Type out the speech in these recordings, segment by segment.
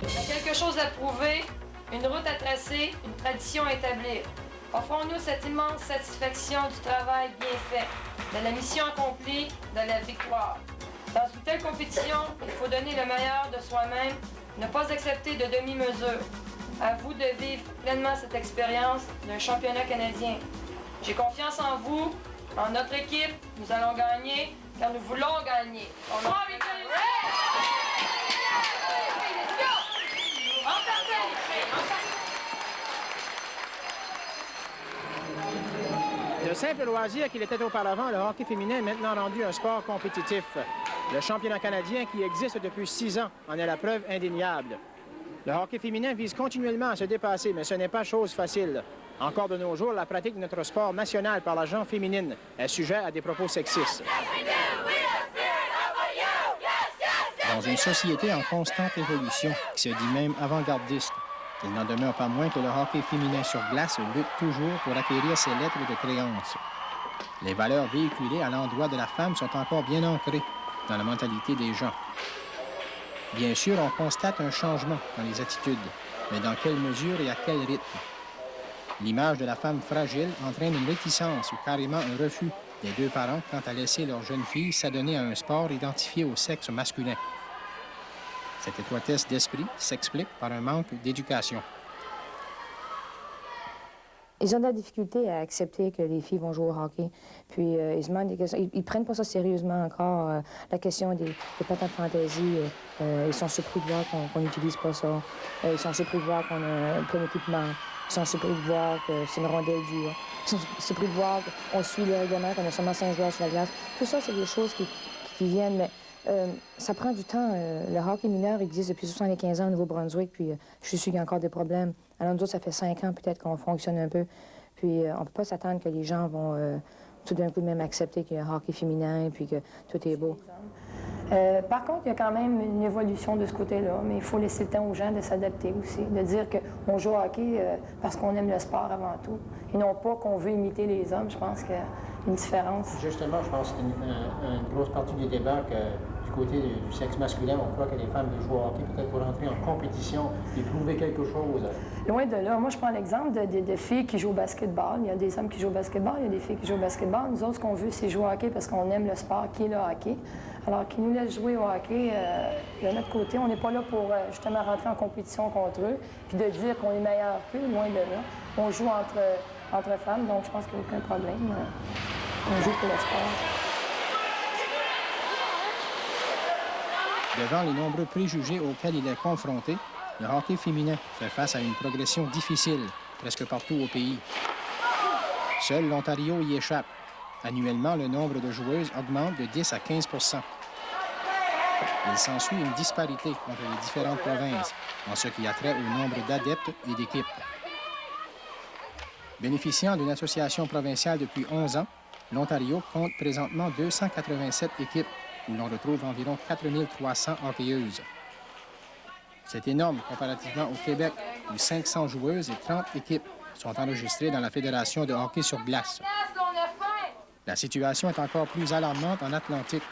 Il y a quelque chose à prouver, une route à tracer, une tradition à établir. Offrons-nous cette immense satisfaction du travail bien fait, de la mission accomplie, de la victoire. Dans une telle compétition, il faut donner le meilleur de soi-même, ne pas accepter de demi-mesure. À vous de vivre pleinement cette expérience d'un championnat canadien. J'ai confiance en vous, en notre équipe. Nous allons gagner, car nous voulons gagner. De simple loisir qu'il était auparavant, le hockey féminin est maintenant rendu un sport compétitif. Le championnat canadien, qui existe depuis 6 ans, en est la preuve indéniable. Le hockey féminin vise continuellement à se dépasser, mais ce n'est pas chose facile. Encore de nos jours, la pratique de notre sport national par la gente féminine est sujet à des propos sexistes. Dans une société en constante évolution, qui se dit même avant-gardiste, il n'en demeure pas moins que le hockey féminin sur glace lutte toujours pour acquérir ses lettres de créance. Les valeurs véhiculées à l'endroit de la femme sont encore bien ancrées dans la mentalité des gens. Bien sûr, on constate un changement dans les attitudes, mais dans quelle mesure et à quel rythme? L'image de la femme fragile entraîne une réticence ou carrément un refus des deux parents quant à laisser leur jeune fille s'adonner à un sport identifié au sexe masculin. Cette étroitesse d'esprit s'explique par un manque d'éducation. Ils ont de la difficulté à accepter que les filles vont jouer au hockey. Puis ils se demandent des questions. Ils prennent pas ça sérieusement encore. La question des patates de fantaisie, ils sont surpris de voir qu'on n'utilise pas ça. Ils sont surpris de voir qu'on a plein d'équipement. Ils sont surpris de voir que c'est une rondelle dure. Ils sont surpris de voir qu'on suit les règlements, qu'on a seulement 5 joueurs sur la glace. Tout ça, c'est des choses qui viennent, mais ça prend du temps. Le hockey mineur existe depuis 75 ans au Nouveau-Brunswick, puis je suis sûr qu'il y a encore des problèmes. Alors nous autres, ça fait 5 ans peut-être qu'on fonctionne un peu. Puis on ne peut pas s'attendre que les gens vont tout d'un coup même accepter qu'il y a un hockey féminin, puis que tout est beau. Par contre, il y a quand même une évolution de ce côté-là, mais il faut laisser le temps aux gens de s'adapter aussi, de dire qu'on joue au hockey parce qu'on aime le sport avant tout, et non pas qu'on veut imiter les hommes. Je pense qu'il y a une différence. Justement, je pense que c'est une grosse partie du débat que du côté du sexe masculin, on croit que les femmes veulent jouer au hockey peut-être pour entrer en compétition et prouver quelque chose. Loin de là. Moi, je prends l'exemple de filles qui jouent au basketball. Il y a des hommes qui jouent au basketball, il y a des filles qui jouent au basketball. Nous autres, ce qu'on veut, c'est jouer au hockey parce qu'on aime le sport qui est le hockey. Alors qu'ils nous laissent jouer au hockey, de notre côté, on n'est pas là pour justement rentrer en compétition contre eux, puis de dire qu'on est meilleur qu'eux, loin de là. On joue entre femmes, donc je pense qu'il n'y a aucun problème. On joue pour le sport. Devant les nombreux préjugés auxquels il est confronté, le hockey féminin fait face à une progression difficile, presque partout au pays. Seul l'Ontario y échappe. Annuellement, le nombre de joueuses augmente de 10 à 15 %. Il s'ensuit une disparité entre les différentes provinces, en ce qui a trait au nombre d'adeptes et d'équipes. Bénéficiant d'une association provinciale depuis 11 ans, l'Ontario compte présentement 287 équipes, où l'on retrouve environ 4300 hockeyeuses. C'est énorme comparativement au Québec, où 500 joueuses et 30 équipes sont enregistrées dans la Fédération de hockey sur glace. La situation est encore plus alarmante en Atlantique,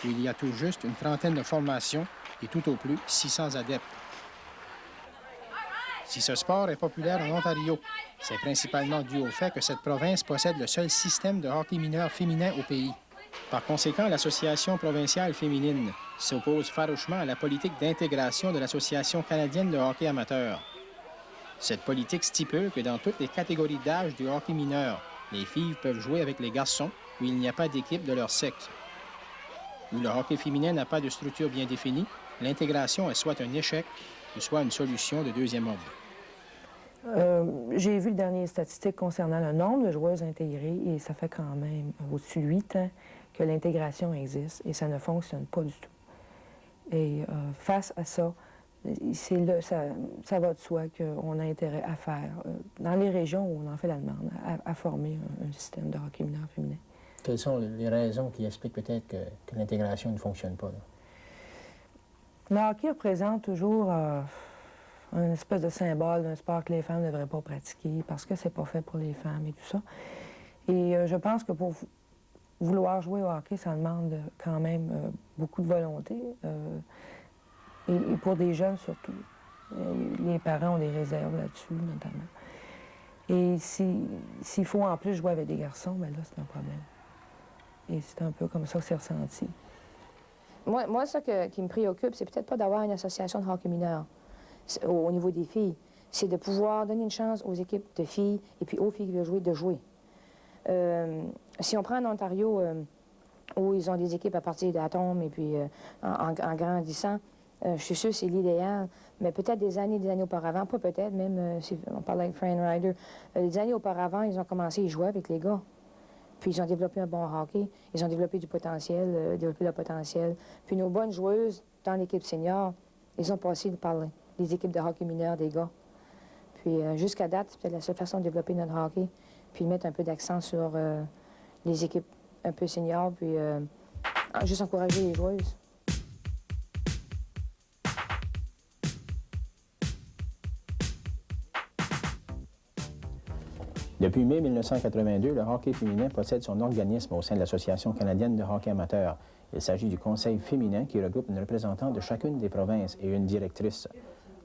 où il y a tout juste une trentaine de formations et tout au plus 600 adeptes. Si ce sport est populaire en Ontario, c'est principalement dû au fait que cette province possède le seul système de hockey mineur féminin au pays. Par conséquent, l'Association provinciale féminine s'oppose farouchement à la politique d'intégration de l'Association canadienne de hockey amateur. Cette politique stipule que dans toutes les catégories d'âge du hockey mineur, les filles peuvent jouer avec les garçons où il n'y a pas d'équipe de leur sexe. Où le hockey féminin n'a pas de structure bien définie, l'intégration est soit un échec ou soit une solution de deuxième ordre. J'ai vu le dernier statistique concernant le nombre de joueuses intégrées et ça fait quand même au-dessus de 8 ans que l'intégration existe et ça ne fonctionne pas du tout. Et face à ça, ça va de soi qu'on a intérêt à faire, dans les régions où on en fait la demande, à former un système de hockey mineur féminin. Quelles sont les raisons qui expliquent peut-être que l'intégration ne fonctionne pas, là? Le hockey représente toujours un espèce de symbole d'un sport que les femmes ne devraient pas pratiquer parce que c'est pas fait pour les femmes et tout ça. Et je pense que pour vouloir jouer au hockey, ça demande quand même beaucoup de volonté, et pour des jeunes surtout. Les parents ont des réserves là-dessus, notamment. Et s'il faut en plus jouer avec des garçons, bien là, c'est un problème. Et c'est un peu comme ça que c'est ressenti. Moi, ça qui me préoccupe, c'est peut-être pas d'avoir une association de hockey mineur au niveau des filles. C'est de pouvoir donner une chance aux équipes de filles et puis aux filles qui veulent jouer, de jouer. Si on prend en Ontario, où ils ont des équipes à partir d'atomes et puis en grandissant, je suis sûre que c'est l'idéal, mais peut-être des années auparavant, pas peut-être, même si on parle avec Fran Ryder, des années auparavant, ils ont commencé à jouer avec les gars. Puis ils ont développé un bon hockey, ils ont développé du potentiel, développé leur potentiel. Puis nos bonnes joueuses dans l'équipe senior, ils ont passé par les équipes de hockey mineur des gars. Puis jusqu'à date, c'est peut-être la seule façon de développer notre hockey, puis de mettre un peu d'accent sur les équipes un peu seniors, puis juste encourager les joueuses. Depuis mai 1982, le hockey féminin possède son organisme au sein de l'Association canadienne de hockey amateur. Il s'agit du Conseil féminin qui regroupe une représentante de chacune des provinces et une directrice.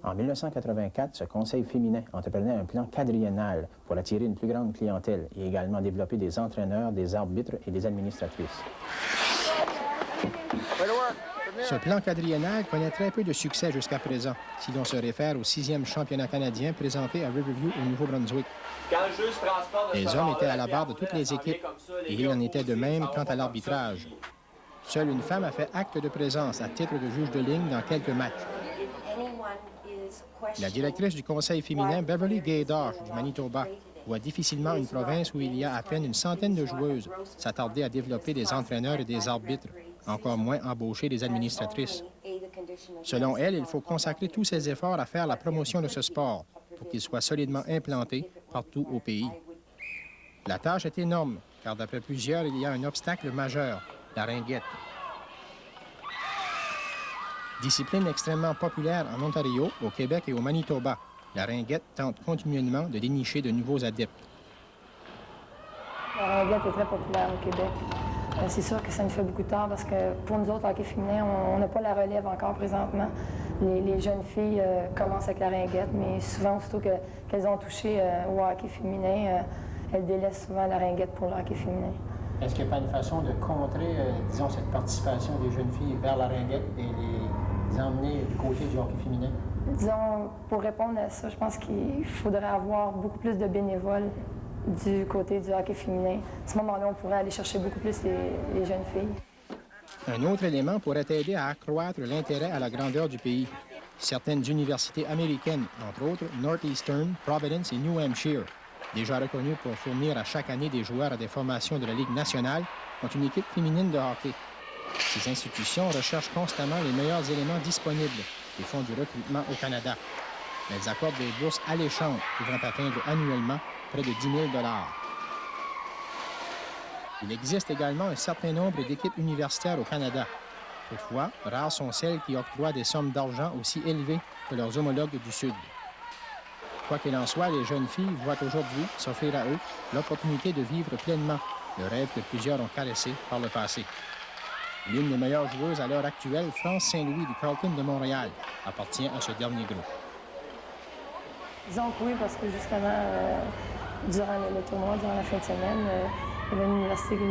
En 1984, ce Conseil féminin entreprenait un plan quadriennal pour attirer une plus grande clientèle et également développer des entraîneurs, des arbitres et des administratrices. Ce plan quadriennal connaît très peu de succès jusqu'à présent, si l'on se réfère au 6e championnat canadien présenté à Riverview au Nouveau-Brunswick. Les hommes étaient à la barre de toutes les équipes et il en était de même quant à l'arbitrage. Seule une femme a fait acte de présence à titre de juge de ligne dans quelques matchs. La directrice du conseil féminin, Beverly Gaydar, du Manitoba, voit difficilement une province où il y a à peine une centaine de joueuses s'attarder à développer des entraîneurs et des arbitres, encore moins embaucher des administratrices. Selon elle, il faut consacrer tous ses efforts à faire la promotion de ce sport pour qu'il soit solidement implanté partout au pays. La tâche est énorme, car d'après plusieurs, il y a un obstacle majeur, la ringuette. Discipline extrêmement populaire en Ontario, au Québec et au Manitoba, la ringuette tente continuellement de dénicher de nouveaux adeptes. La ringuette est très populaire au Québec. C'est sûr que ça nous fait beaucoup de tort parce que pour nous autres, hockey féminin, on n'a pas la relève encore présentement. Les jeunes filles commencent avec la ringuette, mais souvent, aussitôt qu'elles ont touché au hockey féminin, elles délaissent souvent la ringuette pour le hockey féminin. Est-ce qu'il n'y a pas une façon de contrer, disons, cette participation des jeunes filles vers la ringuette et les emmener du côté du hockey féminin? Disons, pour répondre à ça, je pense qu'il faudrait avoir beaucoup plus de bénévoles du côté du hockey féminin. À ce moment-là, on pourrait aller chercher beaucoup plus les jeunes filles. Un autre élément pourrait aider à accroître l'intérêt à la grandeur du pays. Certaines universités américaines, entre autres Northeastern, Providence et New Hampshire, déjà reconnues pour fournir à chaque année des joueurs à des formations de la Ligue nationale, ont une équipe féminine de hockey. Ces institutions recherchent constamment les meilleurs éléments disponibles et font du recrutement au Canada. Elles accordent des bourses alléchantes pouvant atteindre annuellement près de 10 000 $. Il existe également un certain nombre d'équipes universitaires au Canada. Toutefois, rares sont celles qui octroient des sommes d'argent aussi élevées que leurs homologues du Sud. Quoi qu'il en soit, les jeunes filles voient aujourd'hui s'offrir à eux l'opportunité de vivre pleinement le rêve que plusieurs ont caressé par le passé. L'une des meilleures joueuses à l'heure actuelle, France Saint-Louis du Carleton de Montréal, appartient à ce dernier groupe. Disons que oui, parce que justement, durant le tournoi, durant la fin de semaine, il y avait une université qui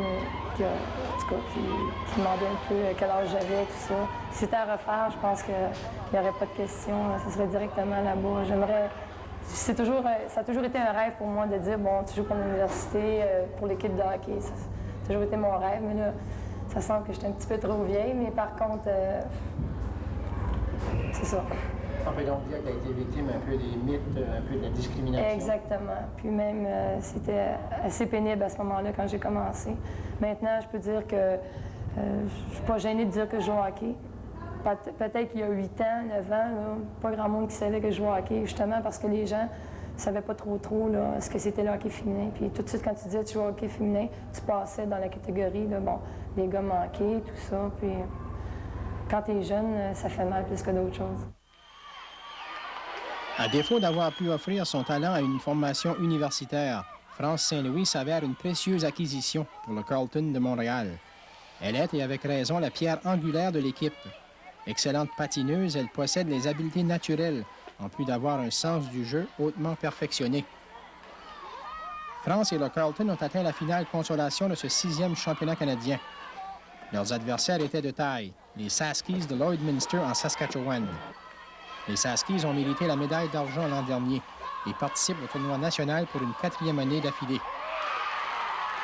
demandait un peu quel âge j'avais, tout ça. Si c'était à refaire, je pense qu'il n'y aurait pas de question. Ce serait directement là-bas. Ça a toujours été un rêve pour moi de dire, bon, tu joues pour l'université, pour l'équipe de hockey. Ça a toujours été mon rêve, mais là, ça semble que j'étais un petit peu trop vieille, mais par contre, c'est ça. On peut donc dire que tu as été victime un peu des mythes, un peu de la discrimination. Exactement. Puis même, c'était assez pénible à ce moment-là quand j'ai commencé. Maintenant, je peux dire que je ne suis pas gênée de dire que je joue au hockey. Peut-être qu'il y a 8 ans, 9 ans, là, pas grand monde qui savait que je jouais au hockey, justement parce que les gens ne savaient pas trop là, ce que c'était le hockey féminin. Puis tout de suite, quand tu disais que tu jouais au hockey féminin, tu passais dans la catégorie, là, bon, les gars manqués, tout ça. Puis quand tu es jeune, ça fait mal plus que d'autres choses. À défaut d'avoir pu offrir son talent à une formation universitaire, France Saint-Louis s'avère une précieuse acquisition pour le Carleton de Montréal. Elle est, et avec raison, la pierre angulaire de l'équipe. Excellente patineuse, elle possède les habiletés naturelles en plus d'avoir un sens du jeu hautement perfectionné. France et le Carleton ont atteint la finale consolation de ce 6e championnat canadien. Leurs adversaires étaient de taille, les Saskies de Lloydminster en Saskatchewan. Les Saskies ont mérité la médaille d'argent l'an dernier et participent au tournoi national pour une 4e année d'affilée.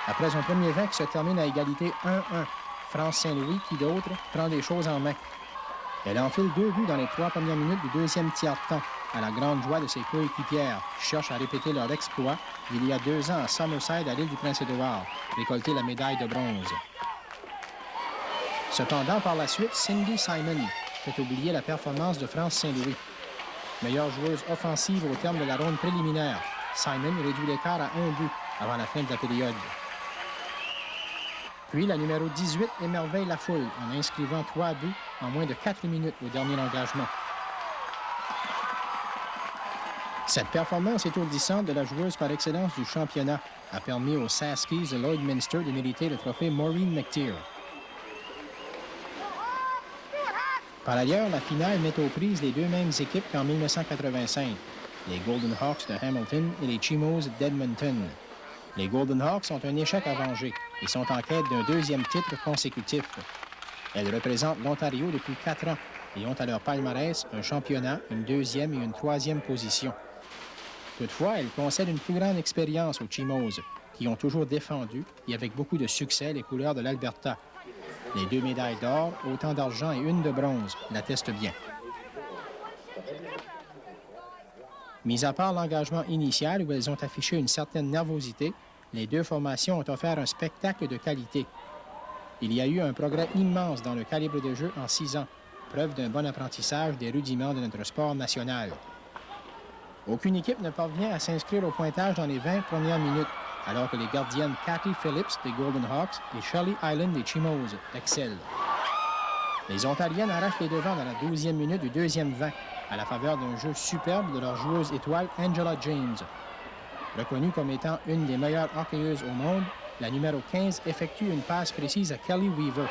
Après un premier vin qui se termine à égalité 1-1, France Saint-Louis, qui d'autre, prend les choses en main. Elle enfile 2 buts dans les 3 premières minutes du deuxième tiers-temps, à la grande joie de ses coéquipières, qui cherchent à répéter leur exploit il y a 2 ans à Summerside, à l'île du Prince-Édouard, récolter la médaille de bronze. Cependant, par la suite, Cindy Simon fait oublier la performance de France Saint-Louis. Meilleure joueuse offensive au terme de la ronde préliminaire, Simon réduit l'écart à 1 but avant la fin de la période. Puis, la numéro 18 émerveille la foule en inscrivant 3 buts en moins de 4 minutes au dernier engagement. Cette performance étourdissante de la joueuse par excellence du championnat a permis aux Saskies de Lloydminster de mériter le trophée Maureen McTeer. Par ailleurs, la finale met aux prises les 2 mêmes équipes qu'en 1985, les Golden Hawks de Hamilton et les Chimos d'Edmonton. Les Golden Hawks ont un échec à venger et sont en quête d'un 2e titre consécutif. Elles représentent l'Ontario depuis 4 ans et ont à leur palmarès un championnat, une 2e et une 3e position. Toutefois, elles concèdent une plus grande expérience aux Chimos, qui ont toujours défendu, et avec beaucoup de succès, les couleurs de l'Alberta. Les 2 médailles d'or, autant d'argent et 1 de bronze l'attestent bien. Mis à part l'engagement initial où elles ont affiché une certaine nervosité, les 2 formations ont offert un spectacle de qualité. Il y a eu un progrès immense dans le calibre de jeu en 6 ans, preuve d'un bon apprentissage des rudiments de notre sport national. Aucune équipe ne parvient à s'inscrire au pointage dans les 20 premières minutes, alors que les gardiennes Kathy Phillips des Golden Hawks et Shirley Island des Chimos excellent. Les Ontariennes arrachent les devants dans la 12e minute du 2e 20, à la faveur d'un jeu superbe de leur joueuse étoile Angela James. Reconnue comme étant une des meilleures hockeyeuses au monde, la numéro 15 effectue une passe précise à Kelly Weaver.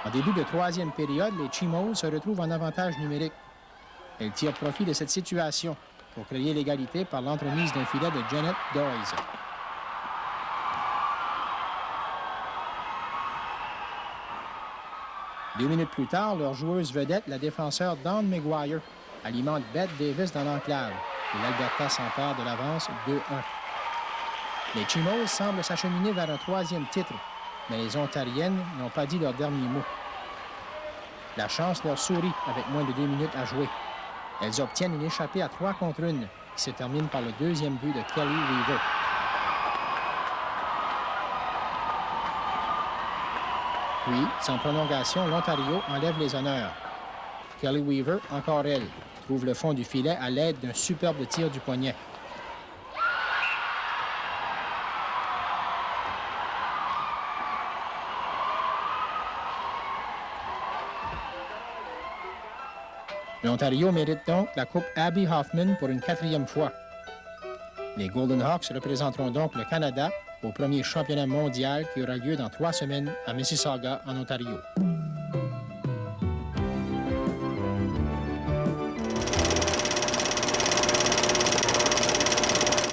En début de 3e période, les Chimos se retrouvent en avantage numérique. Elles tirent profit de cette situation pour créer l'égalité par l'entremise d'un filet de Janet Doyes. Deux minutes plus tard, leur joueuse vedette, la défenseur Dawn Maguire, alimente Bette Davis dans l'enclave et l'Alberta s'empare de l'avance 2-1. Les Chimos semblent s'acheminer vers un 3e titre, mais les Ontariennes n'ont pas dit leur dernier mot. La chance leur sourit avec moins de 2 minutes à jouer. Elles obtiennent une échappée à 3 contre 1 qui se termine par le 2e but de Kelly Weaver. Puis, sans prolongation, l'Ontario enlève les honneurs. Kelly Weaver, encore elle, trouve le fond du filet à l'aide d'un superbe tir du poignet. L'Ontario mérite donc la Coupe Abby Hoffman pour une 4e fois. Les Golden Hawks représenteront donc le Canada au premier championnat mondial qui aura lieu dans 3 semaines à Mississauga, en Ontario.